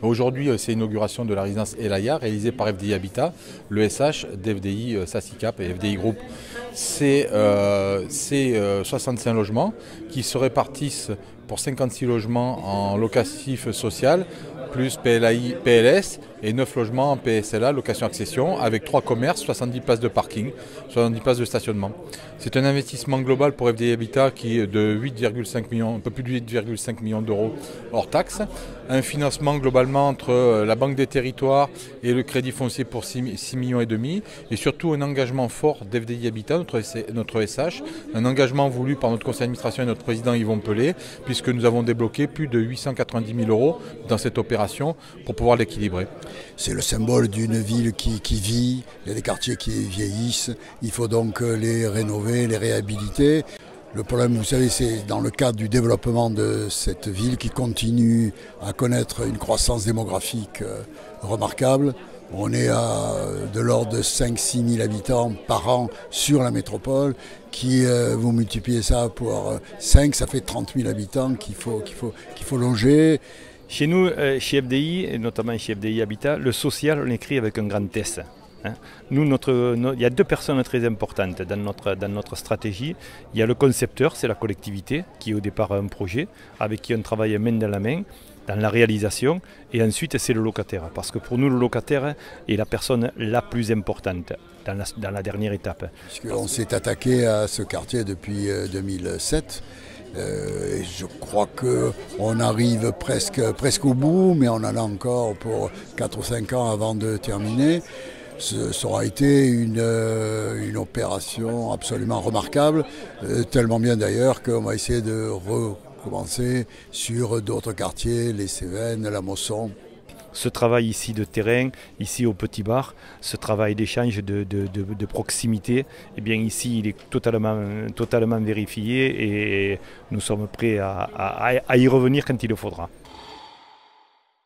Aujourd'hui, c'est l'inauguration de la résidence Elaya réalisée par FDI Habitat, le SH d'FDI Sassicap et FDI Group. C'est 65 logements qui se répartissent pour 56 logements en locatif social, plus PLAI, PLS, et 9 logements en PSLA, location-accession, avec 3 commerces, 70 places de parking, 70 places de stationnement. C'est un investissement global pour FDI Habitat qui est de 8,5 millions, un peu plus de 8,5 millions d'euros hors taxes. Un financement globalement entre la Banque des Territoires et le Crédit Foncier pour 6,5 millions, et surtout un engagement fort d'FDI Habitat, notre SH, un engagement voulu par notre conseil d'administration et notre président Yvon Pelé, puisque nous avons débloqué plus de 890 000 euros dans cette opération pour pouvoir l'équilibrer. C'est le symbole d'une ville qui vit, il y a des quartiers qui vieillissent, il faut donc les rénover, les réhabiliter. Le problème, vous savez, c'est dans le cadre du développement de cette ville qui continue à connaître une croissance démographique remarquable. On est à de l'ordre de 5-6 000 habitants par an sur la métropole, vous multipliez ça pour 5, ça fait 30 000 habitants qu'il faut loger. Chez nous, chez FDI, et notamment chez FDI Habitat, le social, on l'écrit avec un grand S. Nous, il y a deux personnes très importantes dans notre stratégie. Il y a le concepteur, c'est la collectivité, qui est au départ un projet, avec qui on travaille main dans la main, dans la réalisation. Et ensuite, c'est le locataire. Parce que pour nous, le locataire est la personne la plus importante dans la dernière étape. Puisqu'on s'est attaqué à ce quartier depuis 2007. Et je crois qu'on arrive presque au bout, mais on en a encore pour 4 ou 5 ans avant de terminer. Ça aura été une opération absolument remarquable, tellement bien d'ailleurs qu'on va essayer de recommencer sur d'autres quartiers, les Cévennes, la Mosson. Ce travail ici de terrain, ici au Petit Bar, ce travail d'échange de proximité, eh bien ici il est totalement vérifié et nous sommes prêts à y revenir quand il le faudra.